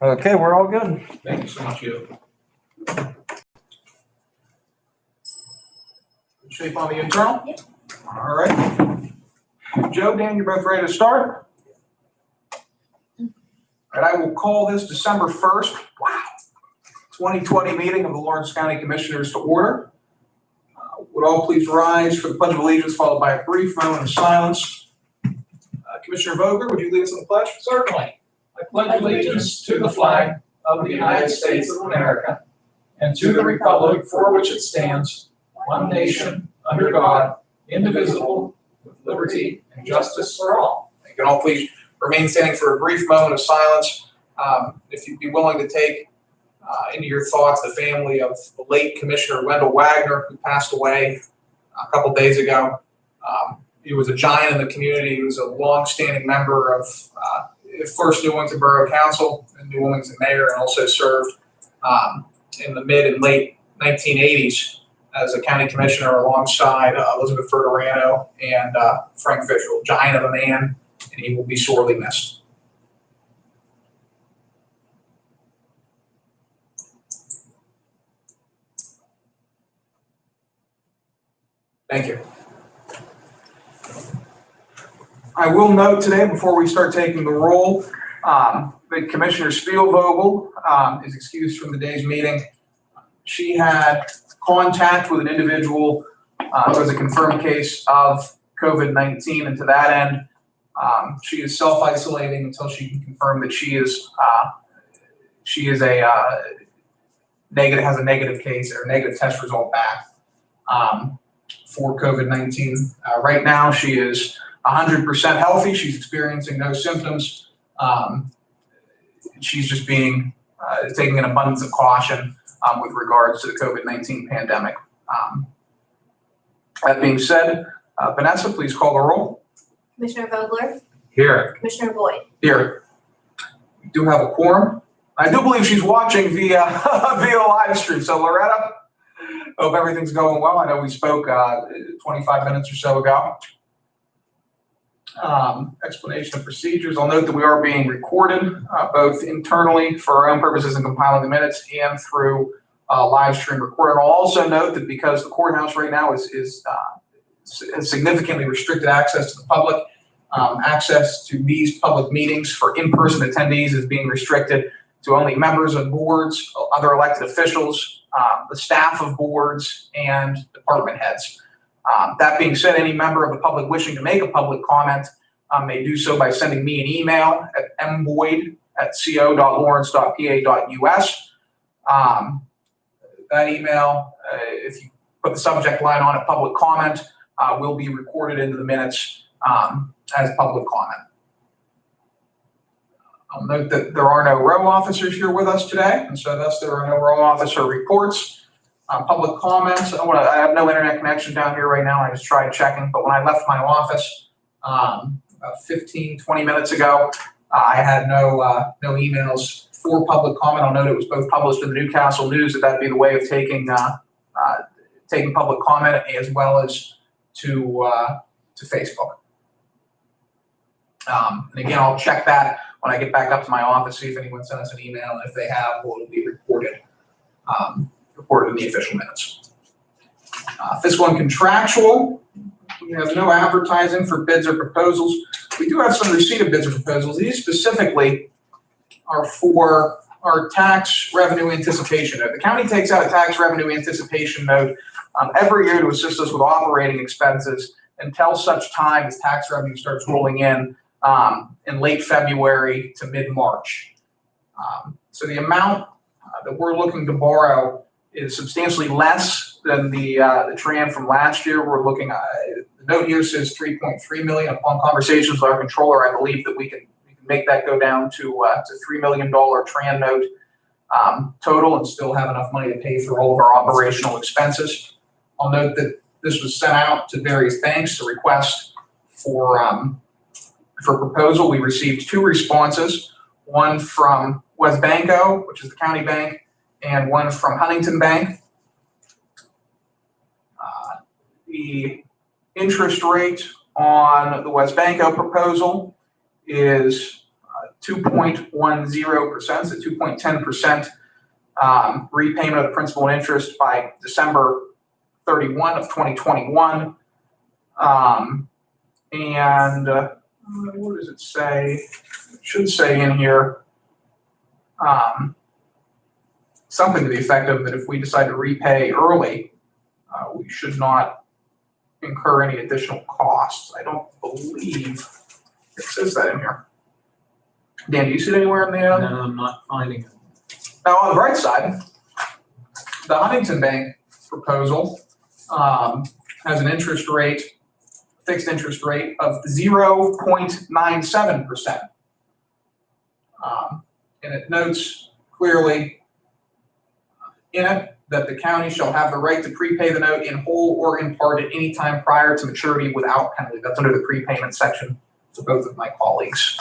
Okay, we're all good. Thank you so much, you. Shape on the internal? Yep. All right. Joe, Dan, you're both ready to start? All right, I will call this December 1st, 2020 meeting of the Lawrence County Commissioners to order. Would all please rise for the Pledge of Allegiance, followed by a brief moment of silence. Commissioner Vogler, would you lead us in the pledge? Certainly. I pledge allegiance to the flag of the United States of America and to the republic for which it stands, one nation, under God, indivisible, with liberty and justice for all. You can all please remain standing for a brief moment of silence. If you'd be willing to take into your thoughts the family of the late Commissioner Wendell Wagner, who passed away a couple days ago. He was a giant in the community. He was a long-standing member of first New Wilmington Borough Council and New Wilmington Mayor, and also served in the mid and late 1980s as a county commissioner alongside Elizabeth Verderano and Frank Fisher. Giant of a man, and he will be sorely missed. Thank you. I will note today, before we start taking the roll, that Commissioner Spielvogel is excused from the day's meeting. She had contact with an individual who has a confirmed case of COVID-19, and to that end, she is self-isolating until she can confirm that she is has a negative case or negative test result back for COVID-19. Right now, she is 100% healthy. She's experiencing no symptoms. She's just taking an abundance of caution with regards to the COVID-19 pandemic. That being said, Vanessa, please call the roll. Commissioner Vogler? Here. Commissioner Boyd? Here. We do have a quorum. I do believe she's watching via live stream. So Loretta, hope everything's going well. I know we spoke 25 minutes or so ago. Explanation of procedures. I'll note that we are being recorded both internally for our own purposes in compiling the minutes and through live stream recording. I'll also note that because the courthouse right now has significantly restricted access to the public, access to these public meetings for in-person attendees is being restricted to only members of boards, other elected officials, the staff of boards, and department heads. That being said, any member of the public wishing to make a public comment may do so by sending me an email at mboyd@co.lawrence.pa.us. That email, if you put the subject line on it, public comment, will be recorded into the minutes as public comment. I'll note that there are no row officers here with us today, and so thus there are no row officer reports. Public comments. I have no internet connection down here right now. I just tried checking, but when I left my office about 15, 20 minutes ago, I had no emails for public comment. I'll note it was both published in the Newcastle News that'd be the way of taking public comment, as well as to Facebook. And again, I'll check that when I get back up to my office, see if anyone sent us an email, and if they have, it'll be reported in the official minutes. Fiscal and contractual. We have no advertising for bids or proposals. We do have some receipt of bids or proposals. These specifically are for our tax revenue anticipation note. The county takes out a tax revenue anticipation note every year to assist us with operating expenses until such time as tax revenue starts rolling in late February to mid-March. So the amount that we're looking to borrow is substantially less than the tran from last year. We're looking at, the note here says $3.3 million. Upon conversations with our controller, I believe that we can make that go down to $3 million tran note total, and still have enough money to pay for all of our operational expenses. I'll note that this was sent out to various banks to request for proposal. We received 2 responses, one from WesBanco, which is the county bank, and one from Huntington Bank. The interest rate on the WesBanco proposal is 2.10%, so 2.10% repayment of the principal and interest by December 31 of 2021. What does it say? It should say in here something to the effect of that if we decide to repay early, we should not incur any additional costs. I don't believe it says that in here. Dan, do you see it anywhere in the? No, I'm not finding it. Now, on the bright side, the Huntington Bank proposal has an interest rate, fixed interest rate of 0.97%. And it notes clearly in it that the county shall have the right to prepay the note in whole or in part at any time prior to maturity without penalty. That's under the prepayment section for both of my colleagues.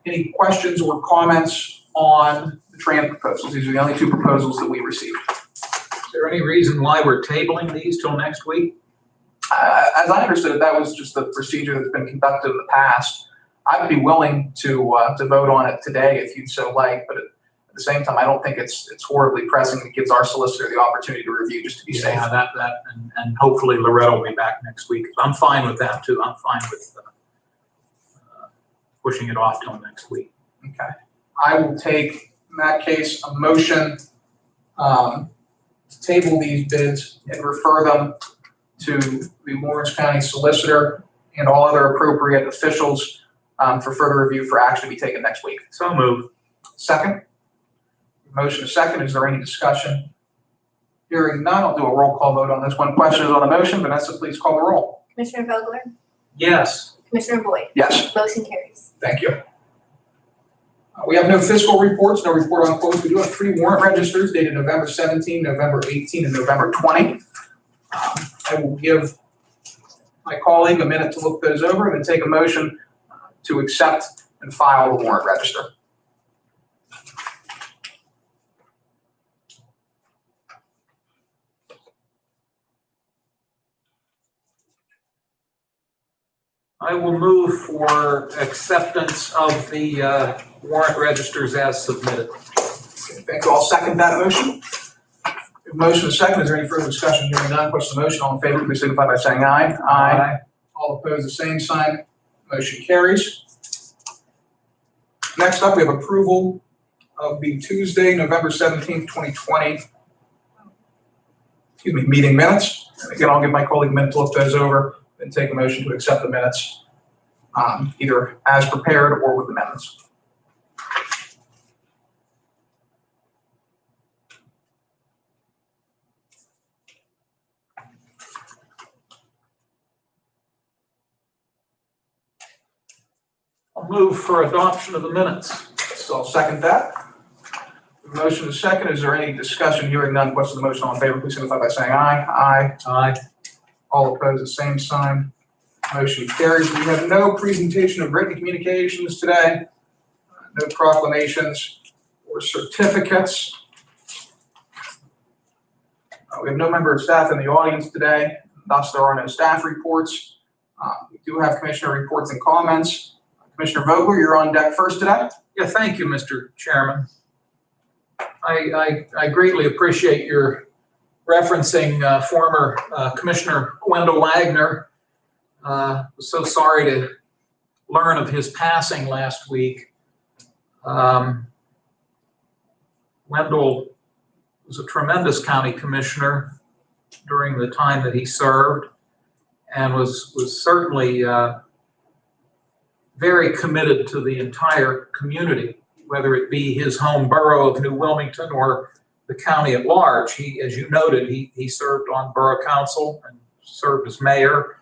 Any questions or comments on the TRAN proposals? These are the only two proposals that we received. Is there any reason why we're tabling these till next week? As I understood it, that was just the procedure that's been conducted in the past. I'd be willing to vote on it today if you'd so like, but at the same time, I don't think it's horribly pressing. It gives our solicitor the opportunity to review just to be safe. Yeah, and hopefully Loretta will be back next week. I'm fine with that too. I'm fine with pushing it off till next week. Okay. I will take, in that case, a motion to table these bids and refer them to the Lawrence County Solicitor and all other appropriate officials for further review for action to be taken next week. So move. Second? Motion is second. Is there any discussion? Hearing none, I'll do a roll call vote on this one. Question is on the motion. Vanessa, please call the roll. Commissioner Vogler? Yes. Commissioner Boyd? Yes. Motion carries. Thank you. We have no fiscal reports, no report on quotes. We do have 3 warrant registers dated November 17, November 18, and November 20. I will give my colleague a minute to look those over and then take a motion to accept and file the warrant register. I will move for acceptance of the warrant registers as submitted. Okay, thank you. I'll second that motion. Motion is second. Is there any further discussion? Hearing none, question on the motion. All in favor, please signify by saying aye. Aye. All opposed, the same sign. Motion carries. Next up, we have approval of the Tuesday, November 17th, 2020, meeting minutes. And again, I'll give my colleague a minute to look those over and take a motion to accept the minutes, either as prepared or with amendments. I'll move for adoption of the minutes. So I'll second that. The motion is second. Is there any discussion? Hearing none, question on the motion. All in favor, please signify by saying aye. Aye. Aye. All opposed, the same sign. Motion carries. We have no presentation of written communications today, no proclamations or certificates. We have no member of staff in the audience today, thus there are no staff reports. We do have commissioner reports and comments. Commissioner Vogler, you're on deck first today. Yeah, thank you, Mr. Chairman. I greatly appreciate your referencing former Commissioner Wendell Wagner. Was so sorry to learn of his passing last week. Wendell was a tremendous county commissioner during the time that he served, and was certainly very committed to the entire community, whether it be his home borough of New Wilmington or the county at large. He, as you noted, he served on borough council and served as mayor.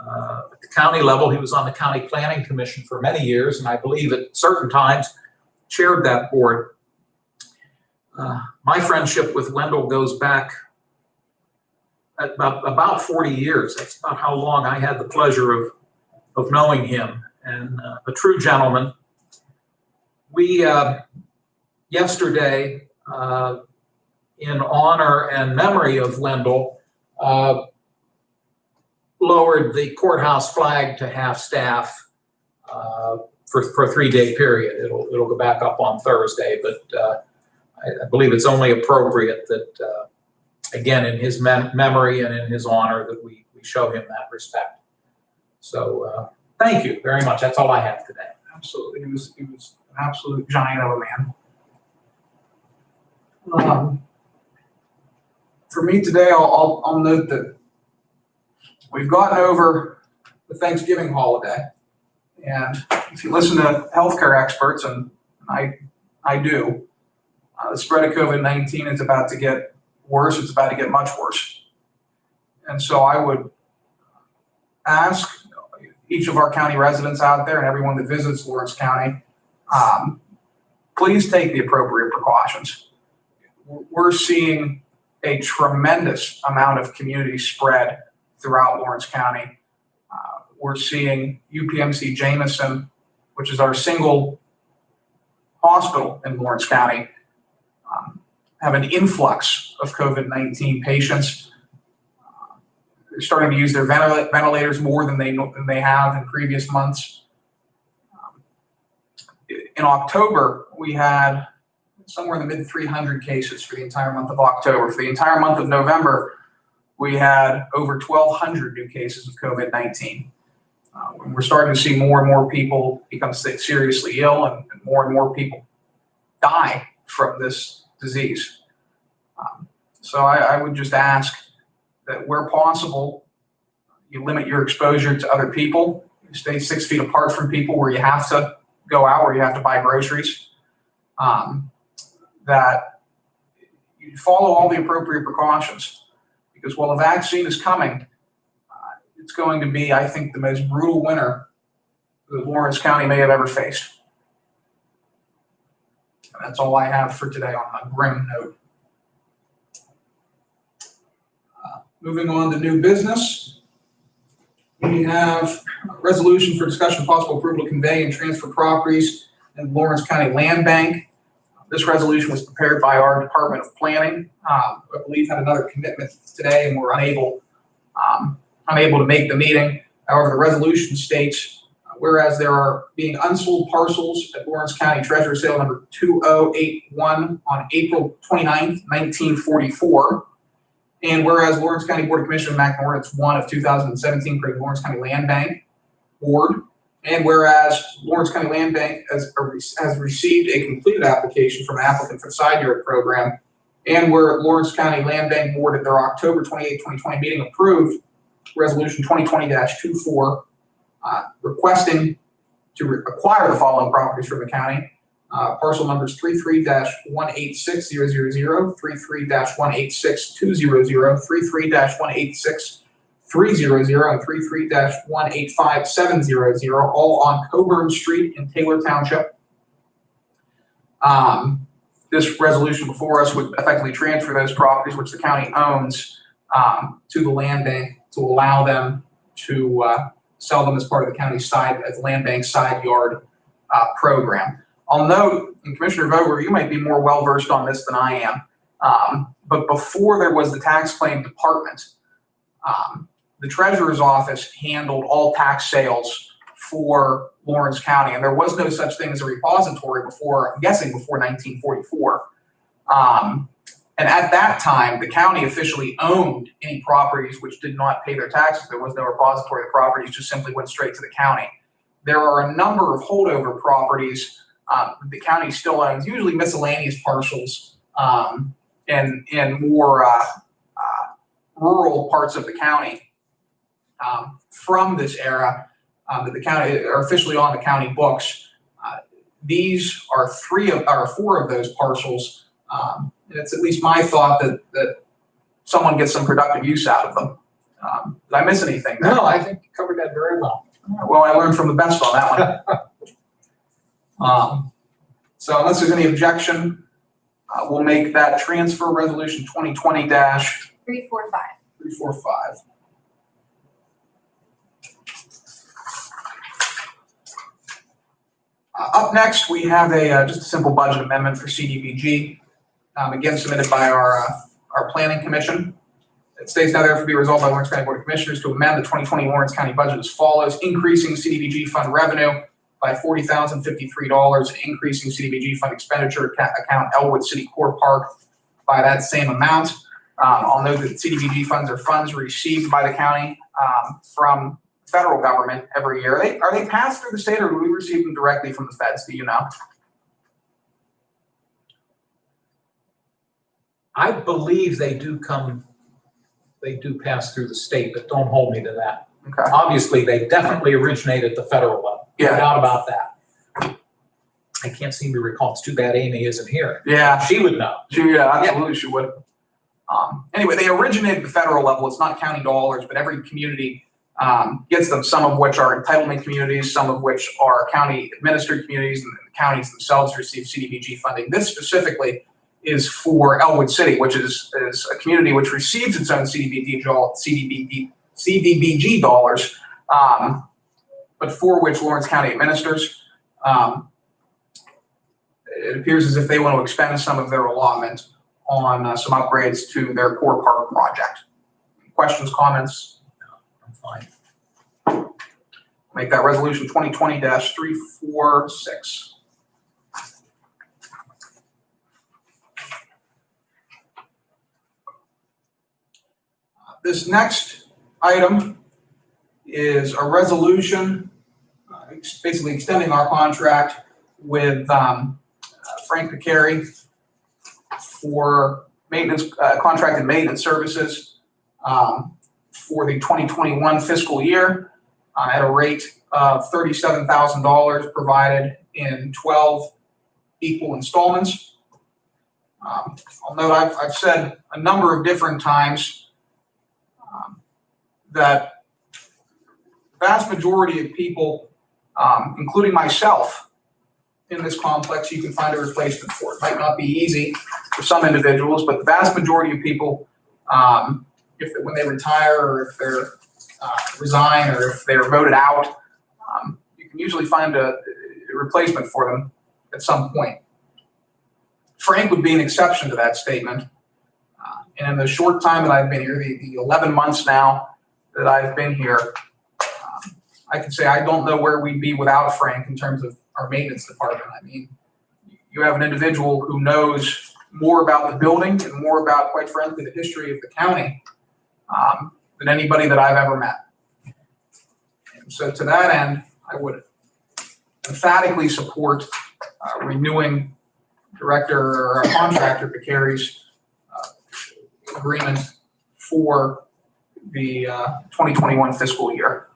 At the county level, he was on the county planning commission for many years, and I believe at certain times chaired that board. My friendship with Wendell goes back about 40 years. That's about how long I had the pleasure of knowing him, and a true gentleman. We, yesterday, in honor and memory of Wendell, lowered the courthouse flag to half-staff for a 3-day period. It'll go back up on Thursday, but I believe it's only appropriate that, again, in his memory and in his honor, that we show him that respect. So thank you very much. That's all I have today. Absolutely, he was an absolute giant of a man. For me today, I'll note that we've gotten over the Thanksgiving holiday, and if you listen to healthcare experts, and I do, the spread of COVID-19 is about to get worse. It's about to get much worse, and so I would ask each of our county residents out there and everyone that visits Lawrence County, please take the appropriate precautions. We're seeing a tremendous amount of community spread throughout Lawrence County. We're seeing UPMC Jameson, which is our single hospital in Lawrence County, have an influx of COVID-19 patients. They're starting to use their ventilators more than they have in previous months. In October, we had somewhere in the mid-300 cases for the entire month of October. For the entire month of November, we had over 1,200 new cases of COVID-19. We're starting to see more and more people become seriously ill, and more people die from this disease. So I would just ask that where possible, you limit your exposure to other people. You stay 6 feet apart from people where you have to go out, where you have to buy groceries. That you follow all the appropriate precautions, because while the vaccine is coming, it's going to be, I think, the most brutal winter that Lawrence County may have ever faced. And that's all I have for today on a grim note. Moving on to new business, we have a resolution for discussion of possible approval to convey and transfer properties in Lawrence County Land Bank. This resolution was prepared by our Department of Planning. I believe had another commitment today and were unable to make the meeting. However, the resolution states, whereas there are being unsold parcels at Lawrence County Treasurer Sale number 2081 on April 29th, 1944, and whereas Lawrence County Board of Commissioners enacted Ordinance 1 of 2017 creating Lawrence County Land Bank Board, and whereas Lawrence County Land Bank has received a completed application from an applicant for the side yard program, and where Lawrence County Land Bank Board at their October 28, 2020 meeting approved Resolution 2020-24, requesting to acquire the following properties from the county. Parcel numbers 33-186000, 33-186200, 33-186300, and 33-185700, all on Coburn Street in Taylor Township. This resolution before us would effectively transfer those properties, which the county owns, to the land bank to allow them to sell them as part of the county's as land bank side yard program. I'll note, and Commissioner Vogler, you might be more well-versed on this than I am, but before there was the tax claim department, the treasurer's office handled all tax sales for Lawrence County, and there was no such thing as a repository before, I'm guessing before 1944. And at that time, the county officially owned any properties which did not pay their taxes. There was no repository. The properties just simply went straight to the county. There are a number of holdover properties the county still owns, usually miscellaneous parcels in more rural parts of the county from this era that the county are officially on the county books. These are four of those parcels. And it's at least my thought that someone gets some productive use out of them. Did I miss anything there? No, I think you covered that very well. Well, I learned from the best on that one. So unless there's any objection, we'll make that transfer resolution 2020-345. 345. Up next, we have just a simple budget amendment for CDBG, again submitted by our Planning Commission. It states now therefore be resolved by Lawrence County Board of Commissioners to amend the 2020 Lawrence County budget as follows: increasing CDBG fund revenue by $40,053, increasing CDBG fund expenditure account Elwood City Core Park by that same amount. I'll note that CDBG funds are funds received by the county from federal government every year. Are they passed through the state, or do we receive them directly from the feds? Do you know? I believe they do pass through the state, but don't hold me to that. Okay. Obviously, they definitely originate at the federal level. Yeah. No doubt about that. I can't seem to recall. It's too bad Amy isn't here. Yeah. She would know. Yeah, absolutely, she would. Anyway, they originate at the federal level. It's not county dollars, but every community gets them, some of which are entitlement communities, some of which are county administered communities, and the counties themselves receive CDBG funding. This specifically is for Elwood City, which is a community which receives its own CDBG dollars, but for which Lawrence County administers. It appears as if they want to expend some of their allotment on some upgrades to their core park project. Questions, comments? No, I'm fine. Make that resolution 2020-346. This next item is a resolution basically extending our contract with Frank Picari for maintenance, contracted maintenance services for the 2021 fiscal year at a rate of $37,000 provided in 12 equal installments. I'll note I've said a number of different times that the vast majority of people, including myself, in this complex, you can find a replacement for. It might not be easy for some individuals, but the vast majority of people, when they retire, or if they're resign, or if they're voted out, you can usually find a replacement for them at some point. Frank would be an exception to that statement. And in the short time that I've been here, the 11 months now that I've been here, I can say I don't know where we'd be without Frank in terms of our maintenance department. I mean, you have an individual who knows more about the building and more about, quite frankly, the history of the county than anybody that I've ever met. And so to that end, I would emphatically support renewing Director or Contractor Picari's agreement for the 2021 fiscal year.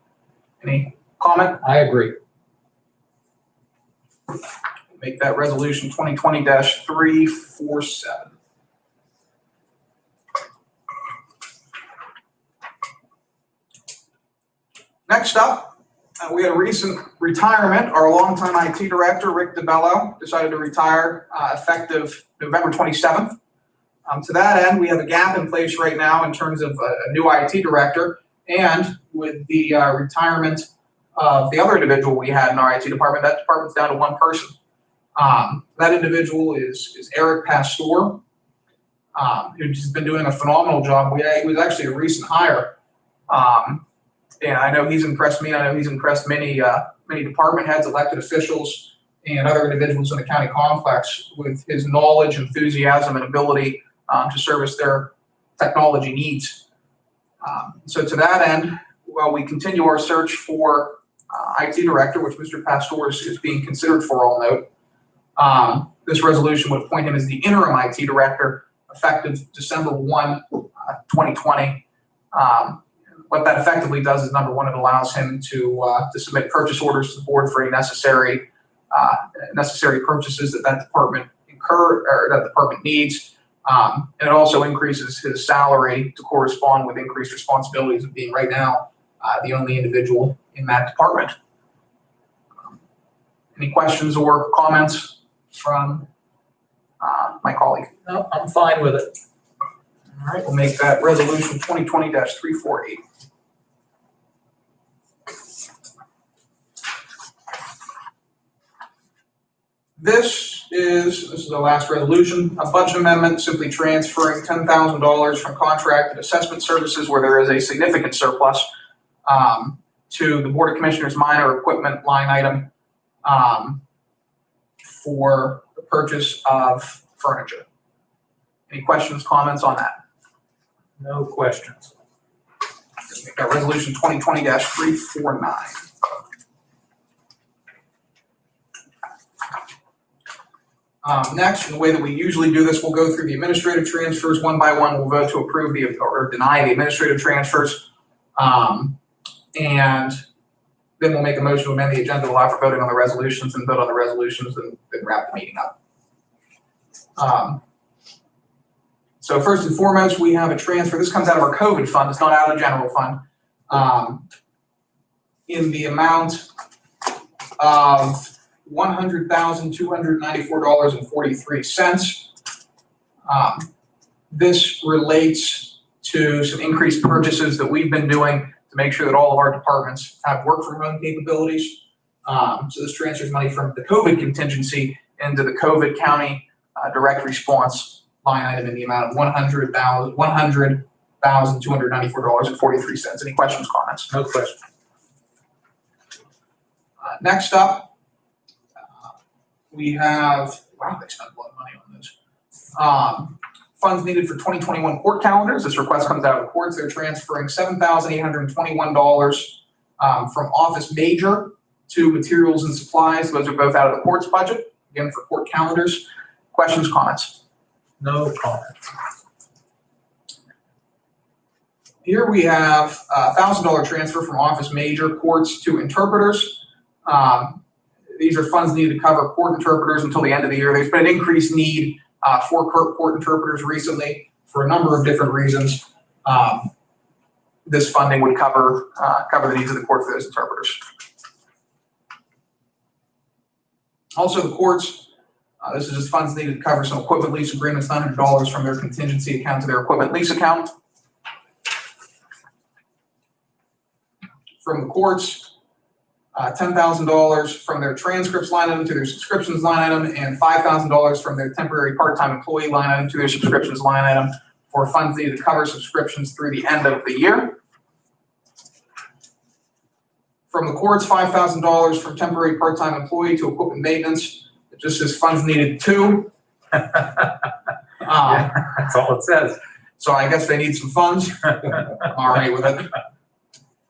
Any comment? I agree. Make that resolution 2020-347. Next up, we had a recent retirement. Our longtime IT director, Rick DeBello, decided to retire effective November 27th. To that end, we have a gap in place right now in terms of a new IT director, and with the retirement of the other individual we had in our IT department, that department's down to one person. That individual is Eric Pastor, who's been doing a phenomenal job. He was actually a recent hire. And I know he's impressed me. I know he's impressed many department heads, elected officials, and other individuals in the county complex with his knowledge, enthusiasm, and ability to service their technology needs. So to that end, while we continue our search for IT director, which Mr. Pastor is being considered for, all note, this resolution would appoint him as the interim IT director effective December 1, 2020. What that effectively does is, number one, it allows him to submit purchase orders to the board for any necessary purchases that department needs. And it also increases his salary to correspond with increased responsibilities of being right now the only individual in that department. Any questions or comments from my colleague? No, I'm fine with it. All right, we'll make that resolution 2020-348. This is the last resolution, a budget amendment simply transferring $10,000 from contracted assessment services where there is a significant surplus to the Board of Commissioners minor equipment line item for the purchase of furniture. Any questions, comments on that? No questions. Make that resolution 2020-349. Next, in the way that we usually do this, we'll go through the administrative transfers one by one. We'll vote to approve or deny the administrative transfers. And then we'll make a motion to amend the agenda to allow for voting on the resolutions and vote on the resolutions and then wrap the meeting up. So first and foremost, we have a transfer. This comes out of our COVID fund. It's not out of the general fund. In the amount of $100,294.43. This relates to some increased purchases that we've been doing to make sure that all of our departments have work from home capabilities. So this transfers money from the COVID contingency into the COVID county direct response line item in the amount of $100,294.43. Any questions, comments? No questions. Next up, we have, wow, they spent a lot of money on those. Funds needed for 2021 court calendars. This request comes out of the courts. They're transferring $7,821 from Office Major to Materials and Supplies. Those are both out of the court's budget, again, for court calendars. Questions, comments? No comments. Here we have a $1,000 transfer from Office Major courts to interpreters. These are funds needed to cover court interpreters until the end of the year. There's been an increased need for court interpreters recently for a number of different reasons. This funding would cover the needs of the court for those interpreters. Also, the courts, this is just funds needed to cover some equipment lease agreements, $900 from their contingency account to their equipment lease account. From the courts, $10,000 from their transcripts line item to their subscriptions line item, and $5,000 from their temporary part-time employee line item to their subscriptions line item for funds needed to cover subscriptions through the end of the year. From the courts, $5,000 from temporary part-time employee to equipment maintenance. It just says funds needed to. Yeah, that's all it says. So I guess they need some funds. I'm all right with it.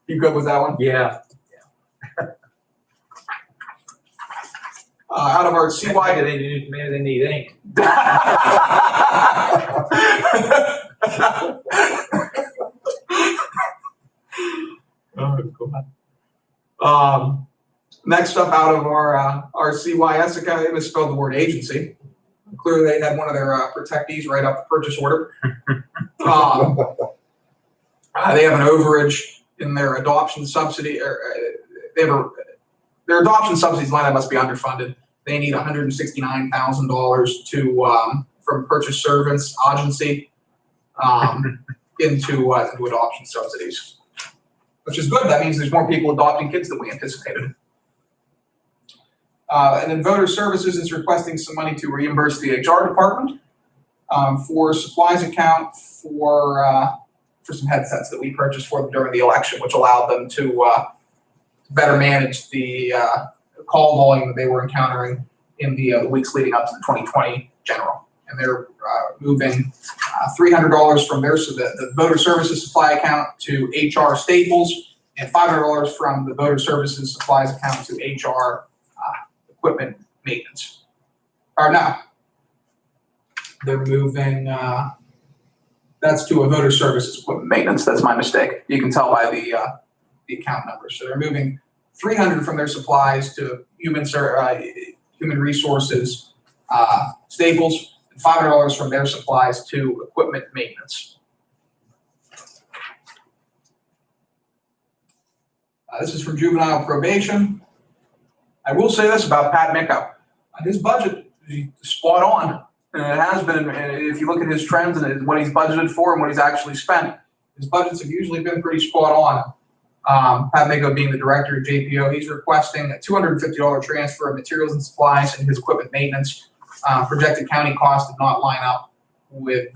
You good with that one? Yeah. Out of our CY. Maybe they need ink. Next up, out of our CYS account, they misspelled the word agency. Clearly, they had one of their protectees write up the purchase order. They have an overage in their adoption subsidy, or their adoption subsidies line item must be underfunded. They need $169,000 to from purchase service agency into adoption subsidies, which is good. That means there's more people adopting kids than we anticipated. And then Voter Services is requesting some money to reimburse the HR department for supplies account for some headsets that we purchased for them during the election, which allowed them to better manage the call volume that they were encountering in the weeks leading up to the 2020 general. And they're moving $300 from the Voter Services supply account to HR Staples, and $500 from the Voter Services supplies account to HR equipment maintenance. Or no, they're moving, that's to a Voter Services equipment maintenance. That's my mistake. You can tell by the account numbers. So they're moving $300 from their supplies to human resources Staples, and $500 from their supplies to equipment maintenance. This is from juvenile probation. I will say this about Pat Micko. His budget is spot on. And it has been, if you look at his trends and what he's budgeted for and what he's actually spent, his budgets have usually been pretty spot on. Pat Micko being the director of JPO, he's requesting a $250 transfer of materials and supplies and his equipment maintenance. Projected county costs did not line up with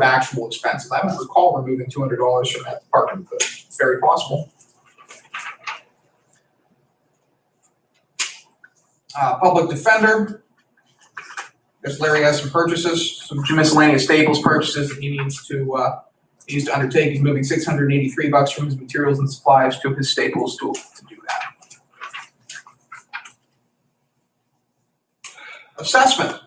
actual expenses. I don't recall removing $200 from that department, but it's very possible. Public defender. Guess Larry has some purchases, some miscellaneous staples purchases that he needs to undertake. He's moving $683 from his materials and supplies to his staples to do that. Assessment.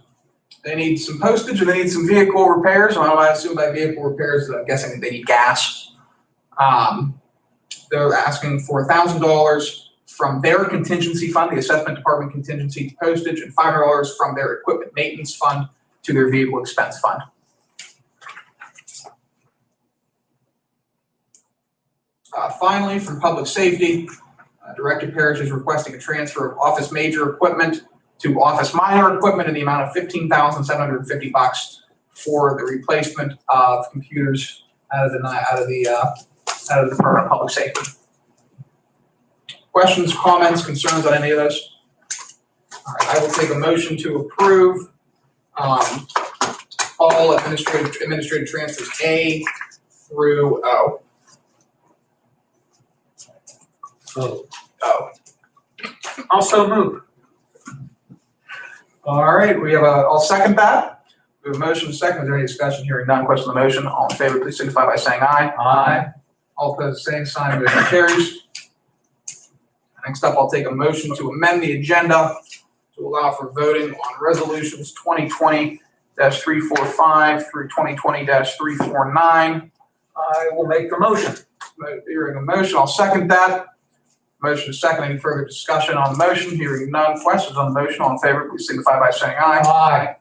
They need some postage and they need some vehicle repairs. I assume by vehicle repairs, I'm guessing that they need gas. They're asking for $1,000 from their contingency fund, the assessment department contingency to postage, and $500 from their equipment maintenance fund to their vehicle expense fund. Finally, from public safety, Director Parrish is requesting a transfer of office major equipment to office minor equipment in the amount of $15,750 for the replacement of computers out of the Department of Public Safety. Questions, comments, concerns on any of those? All right, I will take a motion to approve all administrative transfers A through O. Also move. All right, I'll second that. We have a motion and a second. Is there any discussion? Hearing none, question on the motion. All in favor, please signify by saying aye. Aye. All opposed, same sign. Motion carries. Next up, I'll take a motion to amend the agenda to allow for voting on resolutions 2020-345 through 2020-349. I will make the motion. Hearing a motion, I'll second that. Motion is second. Any further discussion on the motion? Hearing none. Questions on the motion? All in favor, please signify by saying aye. Aye.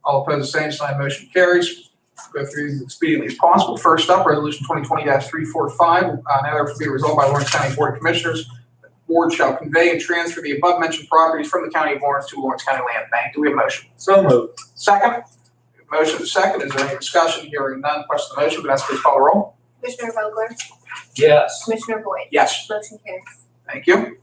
All opposed, the same sign. Motion carries. Go through these as expediently as possible. First up, resolution 2020-345. Now therefore be resolved by Lawrence County Board of Commissioners. The board shall convey and transfer the above mentioned properties from the County of Lawrence to Lawrence County Land Bank. Do we have a motion? So moved. Second. Motion is second. Is there any discussion? Hearing none. Question on the motion. Vanessa, please call the roll. Commissioner Vogler? Yes. Commissioner Boyd? Yes. Motion carries. Thank you.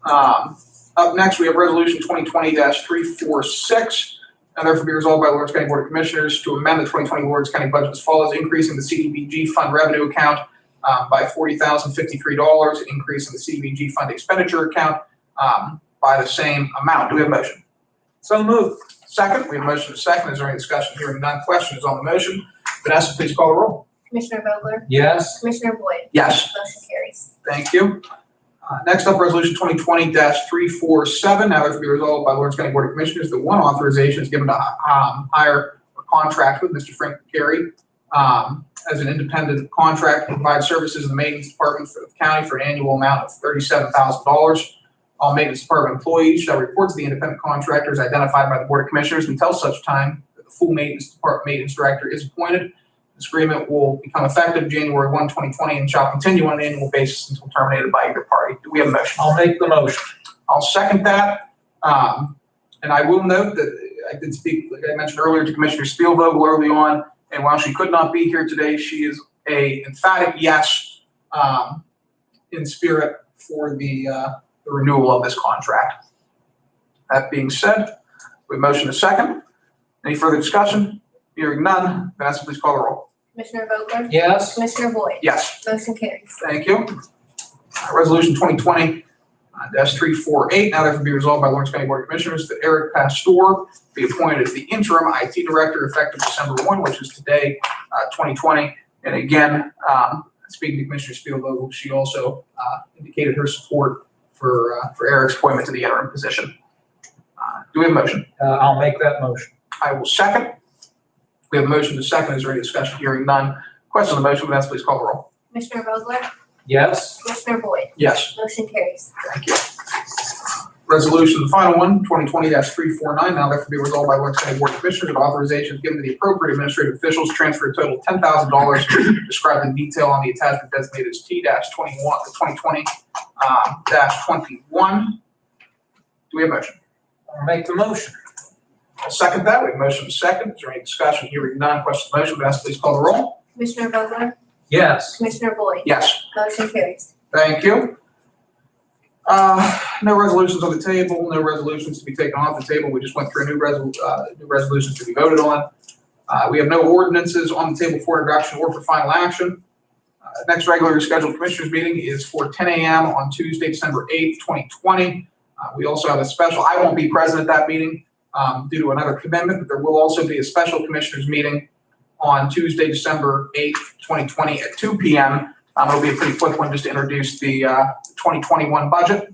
Up next, we have resolution 2020-346. Now therefore be resolved by Lawrence County Board of Commissioners to amend the 2020 Lawrence County budget as follows: increasing the CDBG fund revenue account by $40,053, increasing the CDBG fund expenditure account by the same amount. Do we have a motion? So moved. Second. We have a motion to second. Is there any discussion? Hearing none. Questions on the motion. Vanessa, please call the roll. Commissioner Vogler? Yes. Commissioner Boyd? Yes. Motion carries. Thank you. Next up, resolution 2020-347. Now therefore be resolved by Lawrence County Board of Commissioners that one authorization is given to hire or contract with Mr. Frank Carey as an independent contract to provide services in the maintenance department for the county for an annual amount of $37,000. All maintenance department employees shall report to the independent contractors identified by the Board of Commissioners until such time that the full maintenance department maintenance director is appointed. This agreement will become effective January 1, 2020 and shall continue on an annual basis until terminated by either party. Do we have a motion? I'll make the motion. I'll second that. And I will note that I did speak, like I mentioned earlier, to Commissioner Spielvogel early on, and while she could not be here today, she is a emphatic yes in spirit for the renewal of this contract. That being said, we have motion to second. Any further discussion? Hearing none, Vanessa, please call the roll. Commissioner Vogler? Yes. Commissioner Boyd? Yes. Motion carries. Thank you. Resolution 2020-348. Now therefore be resolved by Lawrence County Board of Commissioners that Eric Pastor be appointed as the interim IT director effective December 1, which is today, 2020. And again, speaking to Commissioner Spielvogel, she also indicated her support for Eric's appointment to the interim position. Do we have a motion? I'll make that motion. I will second. We have a motion to second. Is there any discussion? Hearing none. Question on the motion. Vanessa, please call the roll. Commissioner Vogler? Yes. Commissioner Boyd? Yes. Motion carries. Thank you. Resolution, the final one, 2020-349. Now therefore be resolved by Lawrence County Board of Commissioners that authorization is given to the appropriate administrative officials to transfer a total of $10,000 described in detail on the attachment designated as T-2020-21. Do we have a motion? I'll make the motion. I'll second that. We have a motion to second. Is there any discussion? Hearing none. Question on the motion. Vanessa, please call the roll. Commissioner Vogler? Yes. Commissioner Boyd? Yes. Motion carries. Thank you. No resolutions on the table, no resolutions to be taken off the table. We just went through new resolutions to be voted on. We have no ordinances on the table for introduction or for final action. Next regularly scheduled commissioners meeting is for 10 a.m. on Tuesday, December 8th, 2020. We also have a special, I won't be present at that meeting due to another commitment, but there will also be a special commissioners meeting on Tuesday, December 8th, 2020 at 2 p.m. It'll be a pretty quick one just to introduce the 2021 budget.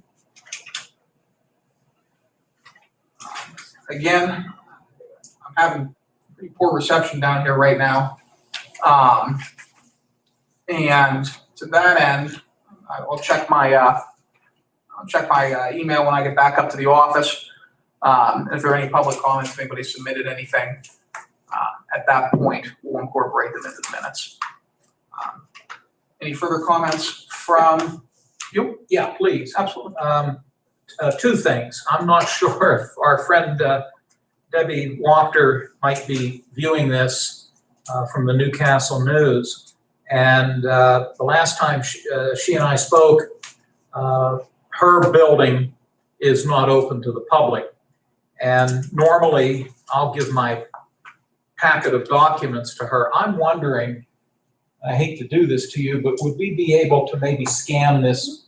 Again, I'm having pretty poor reception down here right now. And to that end, I'll check my email when I get back up to the office. If there are any public comments, if anybody submitted anything, at that point, we'll incorporate them into the minutes. Any further comments from you? Yeah, please. Absolutely. Two things. I'm not sure if our friend Debbie Wachter might be viewing this from the Newcastle News. And the last time she and I spoke, her building is not open to the public. And normally I'll give my packet of documents to her. I'm wondering, I hate to do this to you, but would we be able to maybe scan this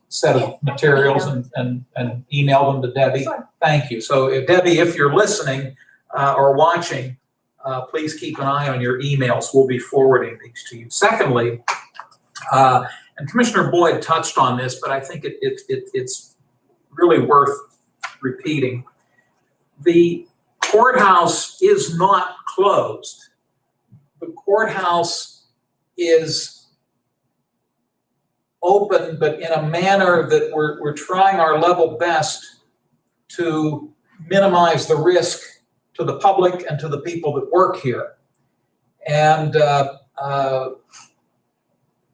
set of materials and email them to Debbie? Sure. Thank you. So Debbie, if you're listening or watching, please keep an eye on your emails. We'll be forwarding these to you. Secondly, and Commissioner Boyd touched on this, but I think it's really worth repeating. The courthouse is not closed. The courthouse is open, but in a manner that we're trying our level best to minimize the risk to the public and to the people that work here. And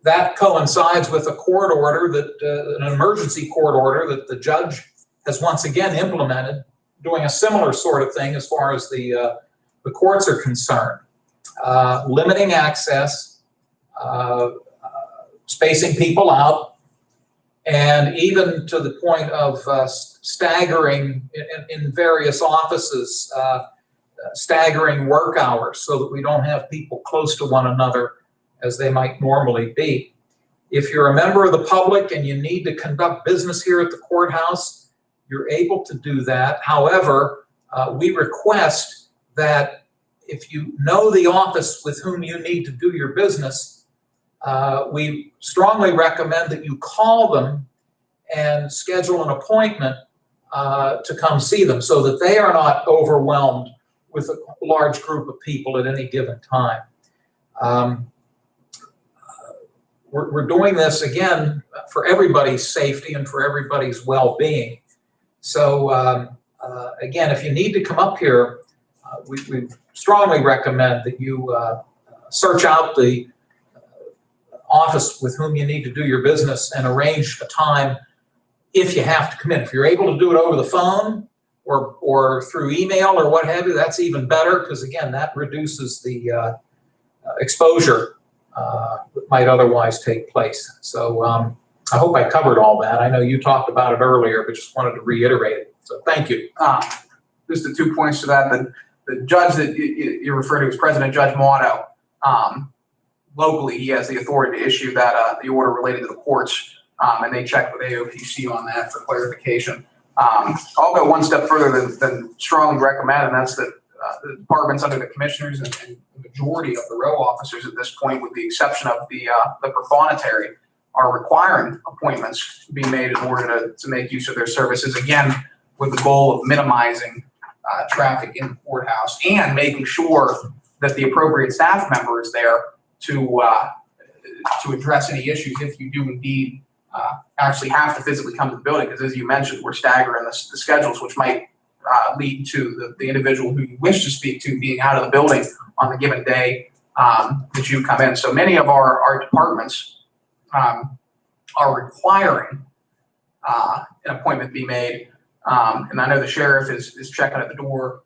that coincides with a court order that, an emergency court order that the judge has once again implemented, doing a similar sort of thing as far as the courts are concerned, limiting access, spacing people out, and even to the point of staggering in various offices, staggering work hours so that we don't have people close to one another as they might normally be. If you're a member of the public and you need to conduct business here at the courthouse, you're able to do that. However, we request that if you know the office with whom you need to do your business, we strongly recommend that you call them and schedule an appointment to come see them so that they are not overwhelmed with a large group of people at any given time. We're doing this, again, for everybody's safety and for everybody's well-being. So, again, if you need to come up here, we strongly recommend that you search out the office with whom you need to do your business and arrange a time if you have to come in. If you're able to do it over the phone or through email or what have you, that's even better, because again, that reduces the exposure that might otherwise take place. So I hope I covered all that. I know you talked about it earlier, but just wanted to reiterate it. So thank you. Just the 2 points to that. The judge that you refer to as President Judge Motto, locally, he has the authority to issue that the order related to the courts, and they check with AOPC on that for clarification. I'll go one step further than strongly recommend, and that's that the departments under the commissioners and the majority of the row officers at this point, with the exception of the proprietary, are requiring appointments to be made in order to make use of their services, again, with the goal of minimizing traffic in the courthouse and making sure that the appropriate staff member is there to address any issues if you do indeed actually have to physically come to the building, because as you mentioned, we're staggering the schedules, which might lead to the individual who you wish to speak to being out of the building on the given day that you come in. So many of our departments are requiring an appointment be made. And I know the sheriff is checking at the door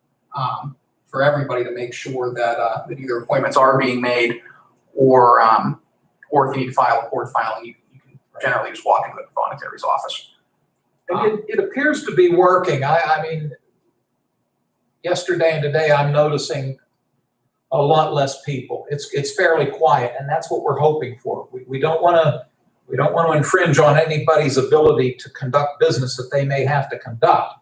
for everybody to make sure that either appointments are being made or if you need to file a court filing, you can generally just walk into the proprietary's office. And it appears to be working. I mean, yesterday and today, I'm noticing a lot less people. It's fairly quiet, and that's what we're hoping for. We don't want to We don't want to infringe on anybody's ability to conduct business that they may have to conduct.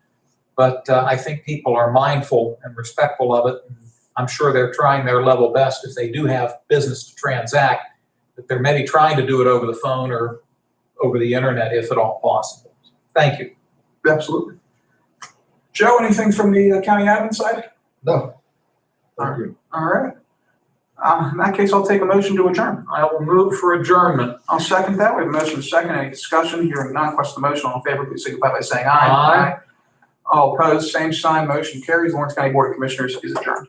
But I think people are mindful and respectful of it. And I'm sure they're trying their level best if they do have business to transact, that they're maybe trying to do it over the phone or over the internet if at all possible. Thank you. Absolutely. Joe, anything from the county admin side? No. Thank you. All right. In that case, I'll take a motion to adjourn. I will move for adjournment. I'll second that. We have a motion and a second. Any discussion? Hearing none, question the motion. All in favor, please signify by saying aye. Aye. All opposed, same sign. Motion carries. Lawrence County Board of Commissioners is adjourned.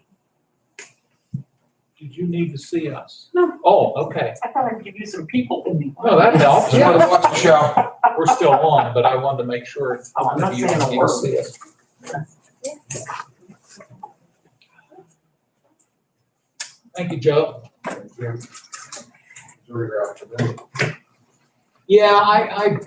Did you need to see us? No. Oh, okay. I thought I'd give you some people in the. No, that helps. Just wanted to watch the show. We're still on, but I wanted to make sure. Oh, I'm not you saying a need to word. see us. Thank you, Joe. Thank you. Enjoy your afternoon. Yeah, I